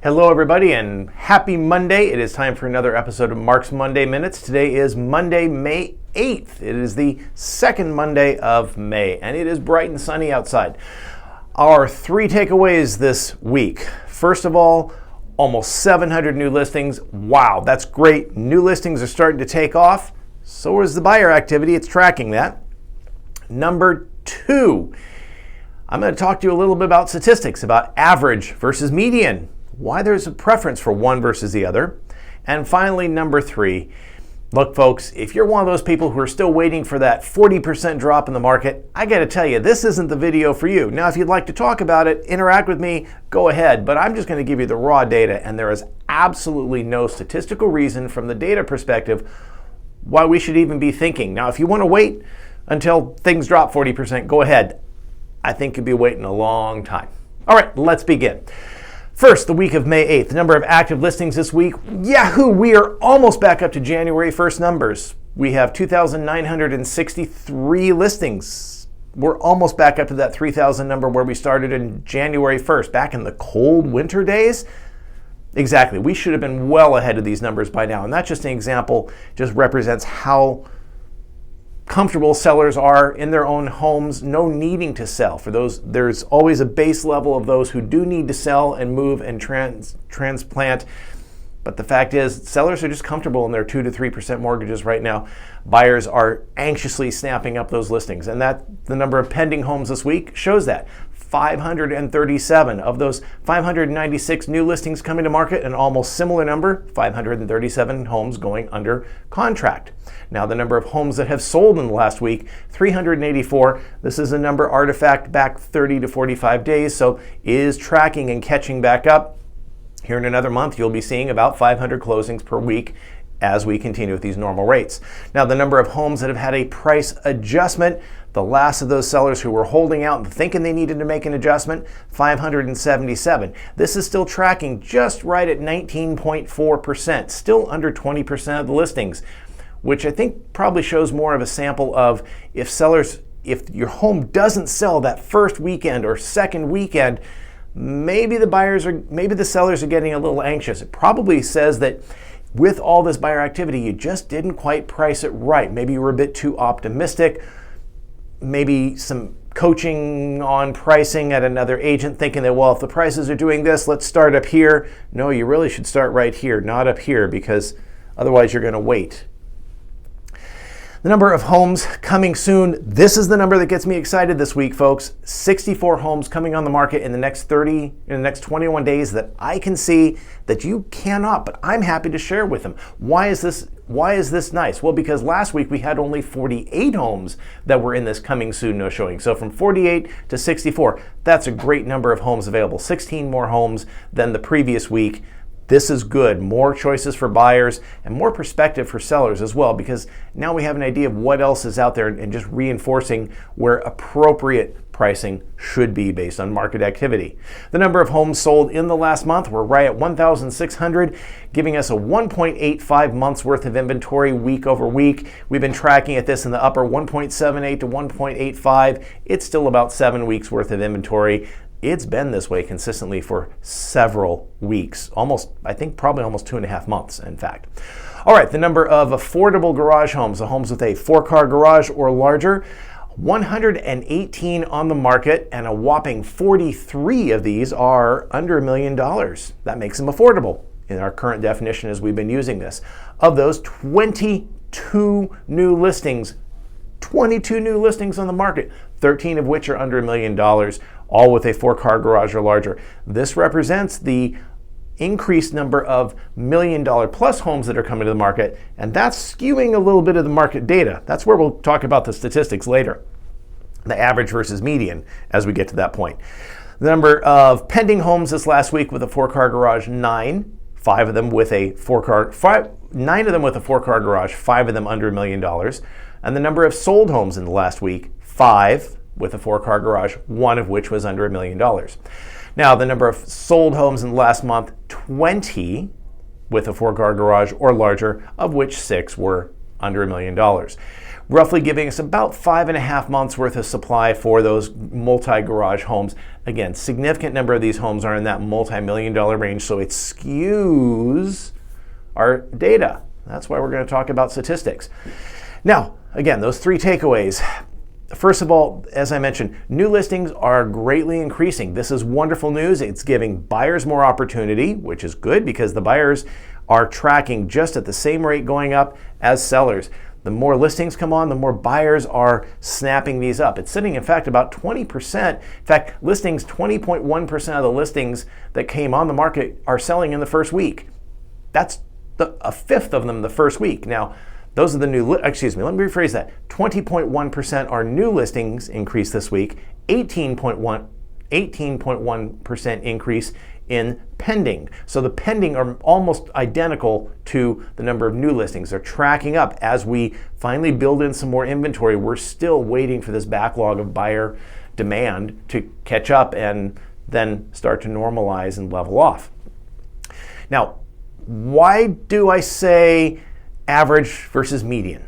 Hello everybody and happy Monday. It is time for another episode of Mark's Monday Minutes. Today is Monday, May 8th. It is the second Monday of May and it is bright and sunny outside. Our three takeaways this week. First of all, almost 700 new listings. Wow, that's great. New listings are starting to take off. So is the buyer activity. It's tracking that. Number two, I'm going to talk to you a little bit about statistics, about average versus median, why there's a preference for one versus the other. And finally, number three, look folks, if you're one of those people who are still waiting for that 40% drop in the market, I got to tell you, this isn't the video for you. Now, if you'd like to talk about it, interact with me, go ahead. But I'm just going to give you the raw data, and there is absolutely no statistical reason from the data perspective why we should even be thinking. Now, if you want to wait until things drop 40%, go ahead. I think you'll be waiting a long time. All right, let's begin. First, the week of May 8th, the number of active listings this week. Yahoo! We are almost back up to January 1st numbers. We have 2,963 listings. We're almost back up to that 3,000 number where we started in January 1st, back in the cold winter days. Exactly. We should have been well ahead of these numbers by now. And that's just an example, just represents how comfortable sellers are in their own homes, no needing to sell. For those, there's always a base level of those who do need to sell and move and transplant. But the fact is, sellers are just comfortable in their 2 to 3% mortgages right now. Buyers are anxiously snapping up those listings. And that the number of pending homes this week shows that. 537 of those 596 new listings coming to market, an almost similar number, 537 homes going under contract. Now the number of homes that have sold in the last week, 384. This is a number artifact back 30 to 45 days, so is tracking and catching back up. Here in another month, you'll be seeing about 500 closings per week as we continue with these normal rates. Now the number of homes that have had a price adjustment, the last of those sellers who were holding out and thinking they needed to make an adjustment, 577. This is still tracking just right at 19.4%, still under 20% of the listings, which I think probably shows more of a sample of if your home doesn't sell that first weekend or second weekend, maybe the sellers are getting a little anxious. It probably says that with all this buyer activity, you just didn't quite price it right. Maybe you were a bit too optimistic. Maybe some coaching on pricing at another agent thinking that, well, if the prices are doing this, let's start up here. No, you really should start right here, not up here, because otherwise you're going to wait. The number of homes coming soon. This is the number that gets me excited this week, folks. 64 homes coming on the market in the next 21 days that I can see that you cannot, but I'm happy to share with them. Why is this nice? Well, because last week we had only 48 homes that were in this coming soon no showing. So from 48 to 64, that's a great number of homes available. 16 more homes than the previous week. This is good. More choices for buyers and more perspective for sellers as well, because now we have an idea of what else is out there and just reinforcing where appropriate pricing should be based on market activity. The number of homes sold in the last month were right at 1,600, giving us a 1.85 months worth of inventory week over week. We've been tracking at this in the upper 1.78 to 1.85. It's still about 7 weeks worth of inventory. It's been this way consistently for several weeks, probably almost 2.5 months, in fact. All right, the number of affordable garage homes, the homes with a 4-car garage or larger, 118 on the market, and a whopping 43 of these are under $1 million. That makes them affordable in our current definition as we've been using this. Of those, 22 new listings on the market, 13 of which are under $1 million, all with a 4-car garage or larger. This represents the increased number of $1 million plus homes that are coming to the market, and that's skewing a little bit of the market data. That's where we'll talk about the statistics later, the average versus median as we get to that point. The number of pending homes this last week with a 4-car garage, 9. 9 of them with a 4-car garage, 5 of them under $1 million. And the number of sold homes in the last week, 5 with a 4-car garage, 1 of which was under $1 million. Now, the number of sold homes in the last month, 20 with a 4-car garage or larger, of which 6 were under $1 million. roughly giving us about 5.5 months worth of supply for those multi-garage homes. Again, significant number of these homes are in that multi-million-dollar range, so it skews our data. That's why we're going to talk about statistics. Now, again, those three takeaways. First of all, as I mentioned, new listings are greatly increasing. This is wonderful news. It's giving buyers more opportunity, which is good because the buyers are tracking just at the same rate going up as sellers. The more listings come on, the more buyers are snapping these up. It's sitting, in fact, about 20%. In fact, listings, 20.1% of the listings that came on the market are selling in the first week. That's a fifth of them the first week. Now, those are the new, let me rephrase that. 20.1% are new listings increase this week, 18.1% increase in pending. So the pending are almost identical to the number of new listings. They're tracking up as we finally build in some more inventory. We're still waiting for this backlog of buyer demand to catch up and then start to normalize and level off. Now, why do I say average versus median?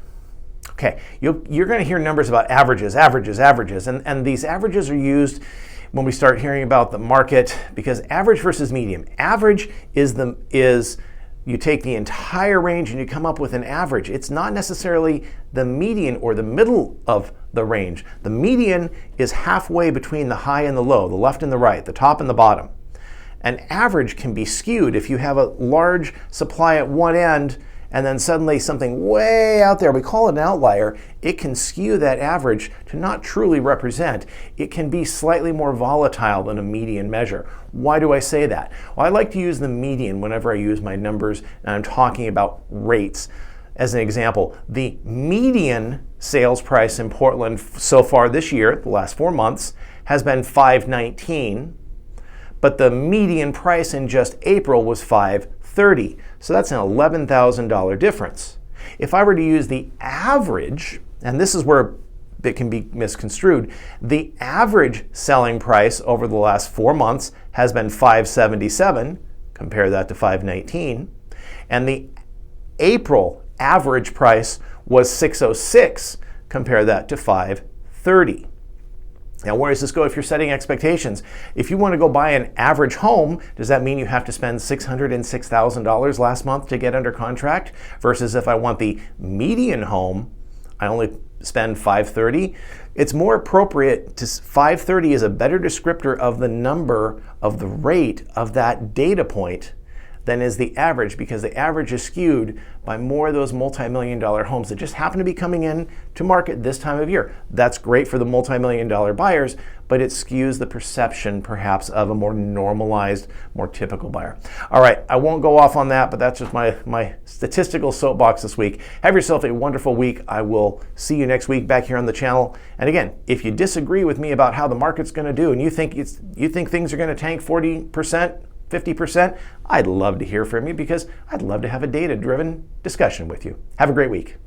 Okay, you're going to hear numbers about averages, and these averages are used when we start hearing about the market because average versus median. Average is you take the entire range and you come up with an average. It's not necessarily the median or the middle of the range. The median is halfway between the high and the low, the left and the right, the top and the bottom. An average can be skewed if you have a large supply at one end and then suddenly something way out there, we call it an outlier, it can skew that average to not truly represent. It can be slightly more volatile than a median measure. Why do I say that? Well, I like to use the median whenever I use my numbers and I'm talking about rates. As an example, the median sales price in Portland so far this year, the last 4 months, has been $519, but the median price in just April was $530. So that's an $11,000 difference. If I were to use the average, and this is where it can be misconstrued, the average selling price over the last 4 months has been $577, compare that to $519, and the April average price was $606, compare that to $530. Now, where does this go if you're setting expectations? If you want to go buy an average home, does that mean you have to spend $606,000 last month to get under contract? Versus if I want the median home, I only spend $530. It's more appropriate to $530 is a better descriptor of the number of the rate of that data point than is the average, because the average is skewed by more of those multi-million-dollar homes that just happen to be coming in to market this time of year. That's great for the multi-million-dollar buyers, but it skews the perception perhaps of a more normalized, more typical buyer. All right, I won't go off on that, but that's just my statistical soapbox this week. Have yourself a wonderful week. I will see you next week back here on the channel. And again, if you disagree with me about how the market's going to do and you think things are going to tank 40%, 50%, I'd love to hear from you because I'd love to have a data-driven discussion with you. Have a great week.